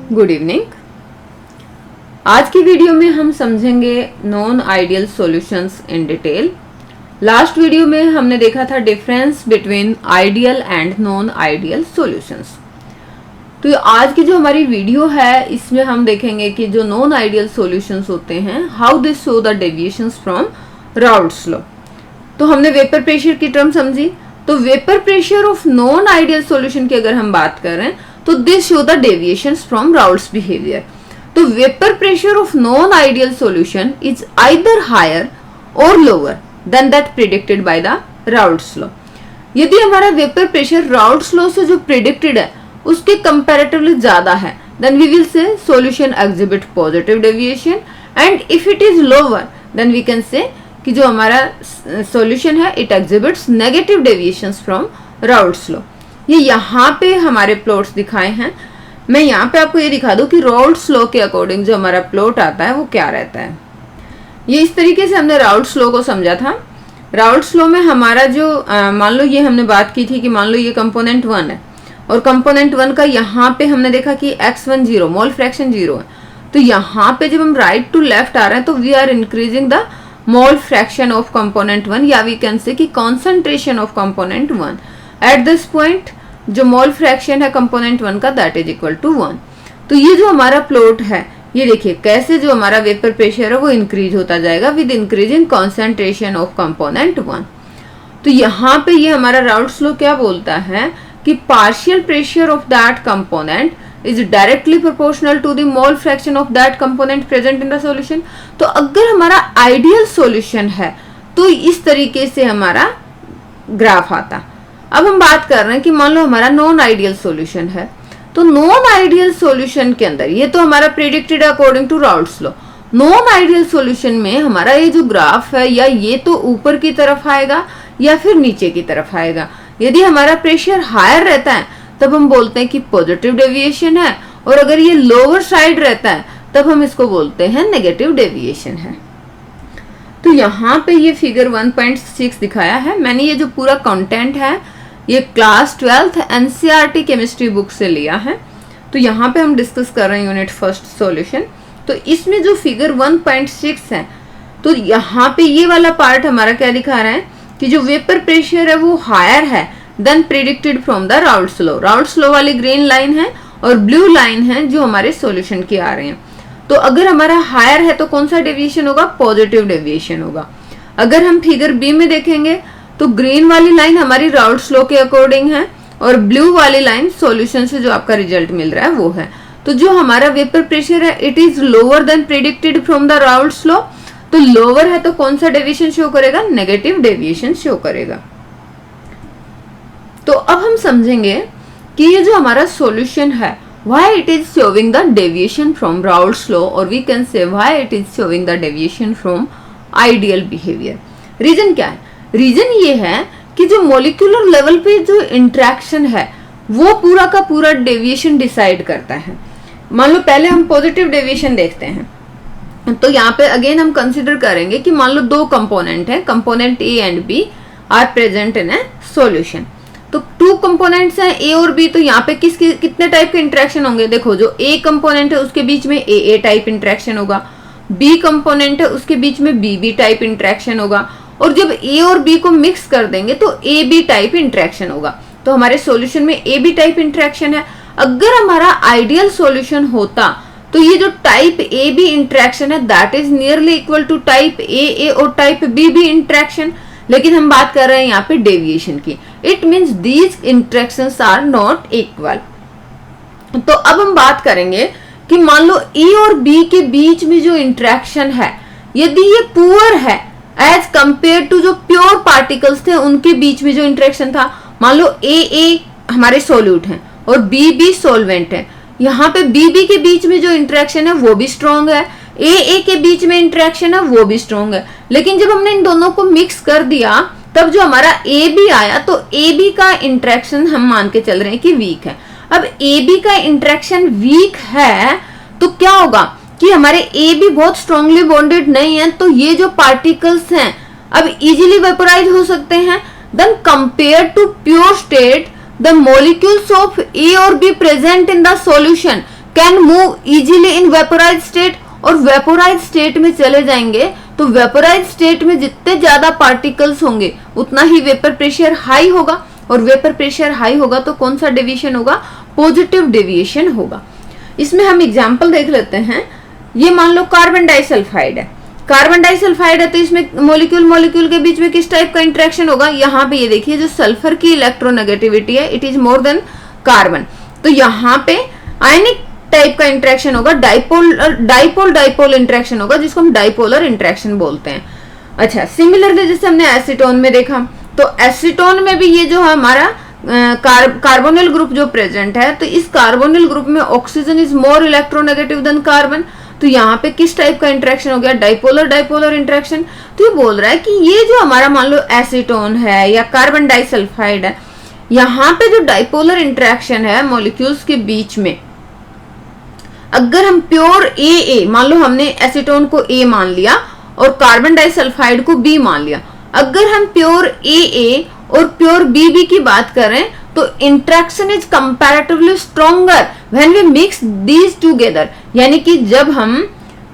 Good evening. आज की video में हम समझेंगे non ideal solutions in detail. Last video में हमने देखा था difference between ideal and non ideal solutions. तो आज की जो हमारी वीडियो है इसमें हम देखेंगे कि जो नॉन आइडियल सॉल्यूशंस होते हैं how they show the deviations from Raoult's law. तो हमने वेपर प्रेशर की टर्म समझी। तो vapour pressure of non ideal solution की अगर हम बात करें तो this show the deviations from Raoult's behaviour. तो vapour pressure of non ideal solution is either higher or lower than that predicted by the Raoult's law. यदि हमारा vapour pressure Raoult's law से जो प्रिडिक्टेड है उसके कंपैरेटिवली ज्यादा है then we will say solution exhibit positive deviation, and if it is lower then we can say कि जो हमारा सॉल्यूशन है it exhibits negative deviations from Raoult's law. ये यहाँ पे हमारे प्लॉट्स दिखाए हैं। मैं यहाँ पे आपको ये दिखा दूं कि राउल्ट्स लॉ के अकॉर्डिंग जो हमारा प्लॉट आता है वो क्या रहता है। ये इस तरीके से हमने राउल्ट्स लॉ को समझा था। राउल्ट्स लॉ में हमारा जो मान लो ये हमने बात की थी कि मान लो ये कंपोनेंट 1 है और कंपोनेंट 1 का यहाँ पे हमने देखा कि x1 0 मोल फ्रैक्शन 0 है। तो यहाँ पे जब हम राइट टू लेफ्ट आ रहे हैं तो we are increasing the mole fraction of component 1, या वी कैन से कि concentration of component 1 at this point. जो मोल फ्रैक्शन है कंपोनेंट 1 का दैट इज इक्वल टू 1। तो ये जो हमारा प्लॉट है ये देखिए कैसे जो हमारा वेपर प्रेशर है वो इंक्रीज होता जाएगा with increasing concentration of component 1। तो यहाँ पे ये हमारा राउल्ट्स लॉ क्या बोलता है कि partial pressure of that component is directly proportional to the mole fraction of that component present in the solution। तो अगर हमारा आइडियल सॉल्यूशन है तो इस तरीके से हमारा ग्राफ आता। अब हम बात कर रहे हैं कि मान लो हमारा नॉन आइडियल सॉल्यूशन है। तो नॉन आइडियल सॉल्यूशन के अंदर ये तो हमारा predicted according to Raoult's law. Non ideal solution में हमारा ये जो ग्राफ है या ये तो ऊपर की तरफ आएगा या फिर नीचे की तरफ आएगा। यदि हमारा प्रेशर हायर रहता है तब हम बोलते हैं कि पॉजिटिव डेविएशन है, और अगर ये लोअर साइड रहता है तब हम इसको बोलते हैं नेगेटिव डेविएशन है। तो यहाँ पे ये फिगर 1.6 दिखाया है। मैंने ये जो पूरा कंटेंट है ये class 12th NCERT chemistry book से लिया है। तो यहाँ पे हम डिस्कस कर रहे हैं यूनिट फर्स्ट सॉल्यूशन। तो इसमें जो फिगर 1.6 है तो यहाँ पे ये वाला पार्ट हमारा क्या दिखा रहा है कि जो वेपर प्रेशर है वो हायर है then predicted from the Raoult's law. Raoult's law वाली ग्रीन लाइन है और ब्लू लाइन है जो हमारे सॉल्यूशन की आ रहे हैं। तो अगर हमारा हायर है तो कौन सा डेविएशन होगा? पॉजिटिव डेविएशन होगा। अगर हम फिगर बी में देखेंगे तो ग्रीन वाली लाइन हमारी राउल्ट्स लॉ के अकॉर्डिंग है और ब्लू वाली लाइन सॉल्यूशन से जो आपका रिजल्ट मिल रहा है वो है। तो जो हमारा वेपर प्रेशर है it is lower then predicted from the Raoult's law. तो लोअर है तो कौन सा डेविएशन शो करेगा? नेगेटिव डेविएशन शो करेगा। तो अब हम समझेंगे कि ये जो हमारा सॉल्यूशन है why it is showing the deviation from Raoult's law, or we can say why it is showing the deviation from ideal behavior। Reason क्या है? रीजन ये है कि जो मॉलिक्यूलर लेवल पे जो इंटरेक्शन है वो पूरा का पूरा डेविएशन डिसाइड करता है। मान लो पहले हम पॉजिटिव डेविएशन देखते हैं। तो यहाँ पे अगेन हम कंसिडर करेंगे कि मान लो दो कंपोनेंट है, component A and B are present in a solution. तो टू कंपोनेंट्स हैं ए और बी। तो यहाँ पे कितने टाइप के इंटरेक्शन होंगे? देखो जो ए कंपोनेंट है उसके बीच में ए टाइप इंटरेक्शन होगा, बी कंपोनेंट है उसके बीच में बी टाइप इंटरेक्शन होगा, और जब ए और बी को मिक्स कर देंगे तो ए बी टाइप इंटरेक्शन होगा। तो हमारे सॉल्यूशन में ए बी टाइप इंटरेक्शन है। अगर हमारा आइडियल सॉल्यूशन होता तो ये जो टाइप ए बी इंटरेक्शन है that is nearly equal to type A और टाइप बी इंटरेक्शन। लेकिन हम बात कर रहे हैं यहाँ पे डेविएशन की। It means these interactions are not equal. तो अब हम बात करेंगे कि मान लो ए और बी के बीच में जो इंटरेक्शन है यदि ये पुअर है एज कंपेयर टू जो प्योर पार्टिकल्स थे उनके बीच में जो इंटरेक्शन था। मान लो ए हमारे सोल्यूट हैं और बी सोलवेंट है। यहाँ पे बी के बीच में जो इंटरेक्शन है वो भी स्ट्रॉन्ग है, ए के बीच में इंटरेक्शन है वो भी स्ट्रॉन्ग है। लेकिन जब हमने इन दोनों को मिक्स कर दिया तब जो हमारा ए बी आया तो ए बी का इंटरेक्शन हम मान के चल रहे हैं कि वीक है। अब ए बी का इंटरेक्शन वीक है तो क्या होगा कि हमारे ए बी बहुत स्ट्रांगली बॉन्डेड नहीं है, तो ये जो पार्टिकल्स हैं अब इजीली वेपोराइज हो सकते हैं। Then compare to pure state the molecules of A और B present in the solution can move easily in vaporise state, और वेपोराइज स्टेट में चले जाएंगे तो वेपोराइज स्टेट में जितने ज्यादा पार्टिकल्स होंगे उतना ही वेपर प्रेशर हाई होगा, और वेपर प्रेशर हाई होगा तो कौन सा डेविएशन होगा, पॉजिटिव डेविएशन होगा। इसमें हम एग्जांपल देख लेते हैं। ये मान लो कार्बन डाइसल्फाइड है, कार्बन डाइसल्फाइड है तो इसमें मॉलिक्यूल मॉलिक्यूल के बीच में किस टाइप का इंटरेक्शन होगा, यहाँ पे ये देखिए जो सल्फर की इलेक्ट्रोनेगेटिविटी है it is more than carbon, तो यहाँ पे आयनिक टाइप का इंटरेक्शन होगा, डाइपोल डाइपोल इंटरेक्शन होगा जिसको हम डाइपोलर इंटरेक्शन बोलते हैं। अच्छा, सिमिलरली जैसे हमने एसीटोन में देखा, तो एसीटोन में भी ये जो है हमारा कार्बोनिल ग्रुप जो प्रेजेंट है, तो इस कार्बोनिल ग्रुप में oxygen is more electronegative than carbon, तो यहाँ पे किस टाइप का इंटरेक्शन हो गया, डाइपोलर डाइपोलर इंटरेक्शन। तो ये बोल रहा है कि ये जो हमारा मान लो एसीटोन है या कार्बन डाइसल्फाइड है, यहाँ पे जो डाइपोलर इंटरेक्शन है मॉलिक्यूल्स के बीच में, अगर हम प्योर ए मान लो, हमने एसीटोन को ए मान लिया और कार्बन डाइसल्फाइड को बी मान लिया, अगर हम प्योर ए और प्योर बी की बात करें तो interaction is comparatively stronger when we mix these together, यानी कि जब हम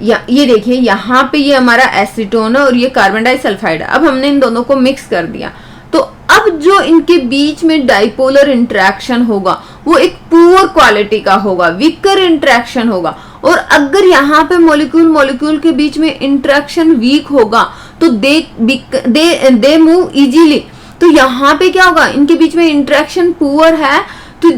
ये देखिए यहाँ पे ये हमारा एसीटोन है और ये कार्बन डाइसल्फाइड है, अब हमने इन दोनों को मिक्स कर दिया तो अब जो इनके बीच में डाइपोलर इंटरेक्शन होगा वो एक पुअर क्वालिटी का होगा, वीकर इंटरेक्शन होगा। और अगर यहाँ पे मॉलिक्यूल मॉलिक्यूल के बीच में इंटरेक्शन वीक होगा तो दे मूव इजीली, तो यहाँ पे क्या होगा, इनके बीच में इंटरेक्शन पुअर है तो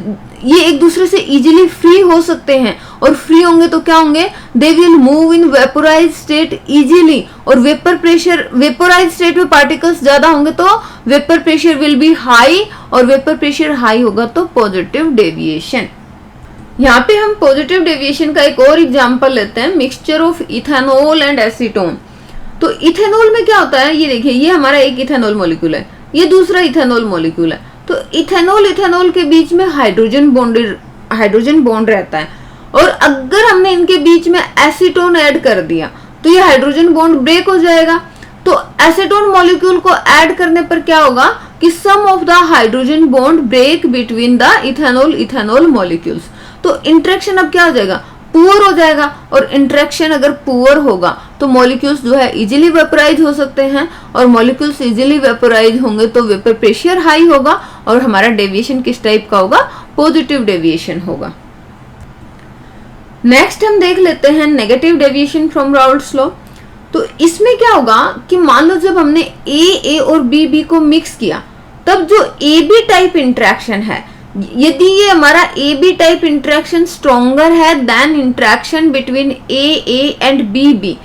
ये एक दूसरे से इजीली फ्री हो सकते हैं, और फ्री होंगे तो क्या होंगे, they will move in vaporise state easily, और वेपर प्रेशर वेपोराइज स्टेट में पार्टिकल्स ज्यादा होंगे तो vapour pressure will be high, और वेपर प्रेशर हाई होगा तो पॉजिटिव डेविएशन। यहाँ पे हम पॉजिटिव डेविएशन का एक और एग्जांपल लेते हैं, mixture of ethanol and acetone. तो इथेनॉल में क्या होता है, ये देखिए ये हमारा एक इथेनॉल मॉलिक्यूल है, ये दूसरा इथेनॉल मॉलिक्यूल है, तो इथेनॉल के बीच में हाइड्रोजन बॉन्ड रहता है, और अगर हमने इनके बीच में एसीटोन ऐड कर दिया तो ये हाइड्रोजन बॉन्ड ब्रेक हो जाएगा। तो एसीटोन मॉलिक्यूल को ऐड करने पर क्या होगा कि some of the hydrogen bond break between the ethanol molecules, तो इंटरेक्शन अब क्या हो जाएगा, पुअर हो जाएगा, और इंटरेक्शन अगर पुअर होगा तो मॉलिक्यूल्स जो है इजीली वेपोराइज हो सकते हैं, और मॉलिक्यूल्स इजीली वेपोराइज होंगे तो वेपर प्रेशर हाई होगा, और हमारा डेविएशन किस टाइप का होगा, पॉजिटिव डेविएशन होगा। नेक्स्ट हम देख लेते हैं negative deviation from Raoult's law. तो इसमें क्या होगा कि मान लो जब हमने ए और बी को मिक्स किया, तब जो ए बी टाइप इंटरेक्शन है, यदि ये हमारा A B type interaction stronger है then interaction between A and B,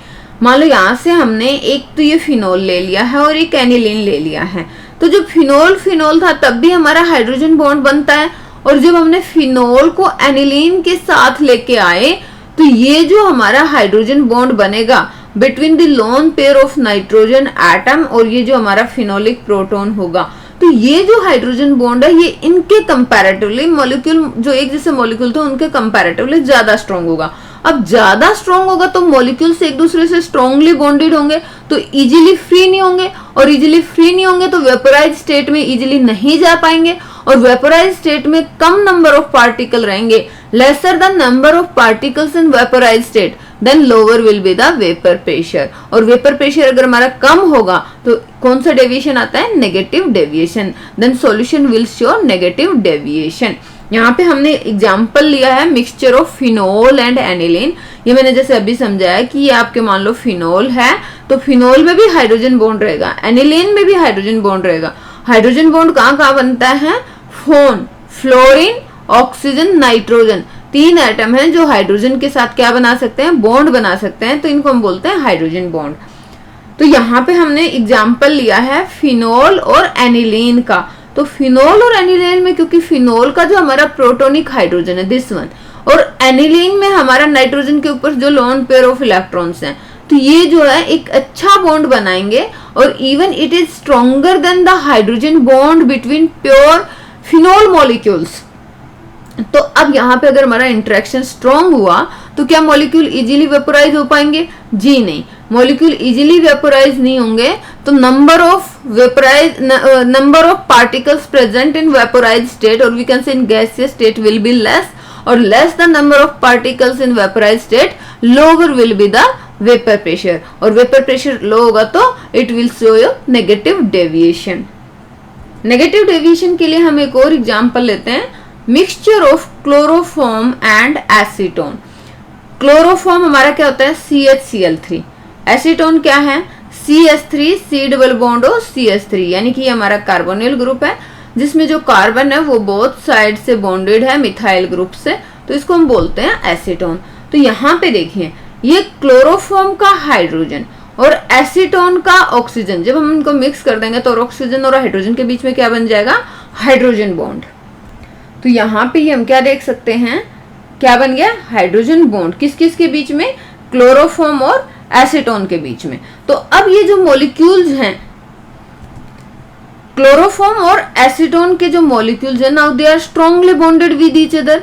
मान लो यहाँ से हमने एक तो ये फिनोल ले लिया है और एक एनिलीन ले लिया है, तो जो फिनोल था तब भी हमारा हाइड्रोजन बॉन्ड बनता है, और जब हमने फिनोल को एनिलीन के साथ लेके आए तो ये जो हमारा हाइड्रोजन बॉन्ड बनेगा between the lone pair of nitrogen atom और ये जो हमारा फिनोलिक प्रोटॉन होगा, तो ये जो हाइड्रोजन बॉन्ड है ये इनके कंपैरेटिवली मॉलिक्यूल जो एक जैसे मॉलिक्यूल थे उनके कंपैरेटिवली ज्यादा स्ट्रॉन्ग होगा। अब ज्यादा स्ट्रॉन्ग होगा तो मॉलिक्यूल्स एक दूसरे से स्ट्रॉन्गली बॉन्डेड होंगे तो इजीली फ्री नहीं होंगे, और इजीली फ्री नहीं होंगे तो वेपोराइज स्टेट में इजीली नहीं जा पाएंगे, और वेपोराइज स्टेट में कम नंबर ऑफ पार्टिकल रहेंगे, lesser the number of particles in vaporise state, then lower will be the vapour pressure, और वेपर प्रेशर अगर हमारा कम होगा तो कौन सा डेविएशन आता है, negative deviation, then solution will show negative deviation. यहाँ पे हमने एग्जाम्पल लिया है mixture of phenol and aniline. ये मैंने जैसे अभी समझाया कि ये आपके मान लो फिनोल है तो फिनोल में भी हाइड्रोजन बॉन्ड रहेगा, एनिलीन में भी हाइड्रोजन बॉन्ड रहेगा। हाइड्रोजन बॉन्ड कहाँ कहाँ बनता है, phone, fluorine, oxygen, nitrogen, 3 atom हैं जो हाइड्रोजन के साथ क्या बना सकते हैं, बॉन्ड बना सकते हैं, तो इनको हम बोलते हैं हाइड्रोजन बॉन्ड। तो यहाँ पे हमने एग्जाम्पल लिया है फिनोल और एनिलीन का। तो फिनोल और एनिलीन में क्योंकि फिनोल का जो हमारा प्रोटोनिक हाइड्रोजन है दिस वन, और एनिलीन में हमारा नाइट्रोजन के ऊपर जो लोन पेयर ऑफ इलेक्ट्रॉन्स हैं, तो ये जो है एक अच्छा बॉन्ड बनाएंगे, और even it is stronger than the hydrogen bond between pure phenol molecules. तो अब यहाँ पे अगर हमारा इंटरेक्शन स्ट्रॉन्ग हुआ तो क्या मॉलिक्यूल इजीली वेपोराइज हो पाएंगे, जी नहीं, मॉलिक्यूल इजीली वेपोराइज नहीं होंगे, तो number of particles present in vaporise state और we can say in gaseous state will be less, और less the number of particles in vaporise state lower will be the vapour pressure, और vapour pressure low होगा तो it will show you negative deviation. Negative deviation के लिए हम एक और example लेते हैं, mixture of chloroform and acetone. Chloroform हमारा क्या होता है CHCl3, एसीटोन क्या है CH3 C डबल बॉन्ड और CH3, यानी कि ये हमारा कार्बोनिल ग्रुप है जिसमें जो कार्बन है वो बोथ साइड से बॉन्डेड है मिथाइल ग्रुप से, तो इसको हम बोलते हैं एसीटोन। तो यहाँ पे देखिए ये क्लोरोफॉर्म का हाइड्रोजन और एसीटोन का ऑक्सीजन, जब हम इनको मिक्स कर देंगे तो ऑक्सीजन और हाइड्रोजन के बीच में क्या बन जाएगा हाइड्रोजन बॉन्ड। तो यहाँ पे हम क्या देख सकते हैं, क्या बन गया हाइड्रोजन बॉन्ड, किस किस के बीच में, क्लोरोफॉर्म और एसीटोन के बीच में। तो अब ये जो मॉलिक्यूल्स हैं क्लोरोफॉर्म और एसीटोन के जो मॉलिक्यूल्स हैं now they are strongly bonded with each other,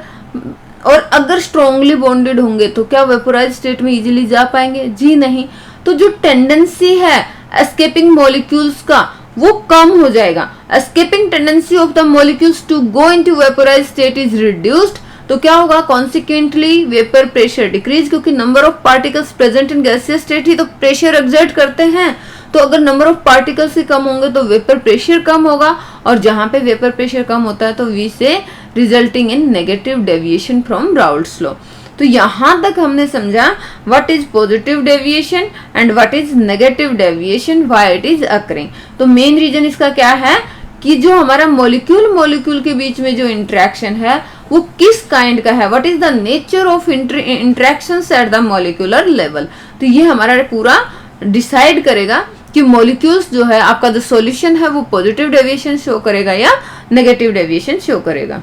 और अगर स्ट्रांगली बॉन्डेड होंगे तो क्या वेपोराइज स्टेट में इजीली जा पाएंगे, जी नहीं। तो जो टेंडेंसी है एस्केपिंग मॉलिक्यूल्स का वो कम हो जाएगा, escaping tendency of the molecules to go into vaporise state is reduced. तो क्या होगा कॉन्सिक्वेंटली वेपर प्रेशर डिक्रीज, क्योंकि number of particles present in gaseous state ही तो प्रेशर एक्सर्ट करते हैं। तो अगर नंबर ऑफ पार्टिकल्स ही कम होंगे तो वेपर प्रेशर कम होगा, और जहां पे वेपर प्रेशर कम होता है तो वी से resulting in negative deviation from Raoult's law. तो यहां तक हमने समझा what is positive deviation and what is negative deviation, why it is occurring. तो मेन रीजन इसका क्या है कि जो हमारा मॉलिक्यूल के बीच में जो इंटरेक्शन है वो किस काइंड का है, what is the nature of interactions at the molecular level. तो ये हमारा पूरा डिसाइड करेगा कि मॉलिक्यूल्स जो है आपका जो सॉल्यूशन है वो पॉजिटिव डेविएशन शो करेगा या नेगेटिव डेविएशन शो करेगा।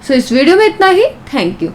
सो इस वीडियो में इतना ही, थैंक यू।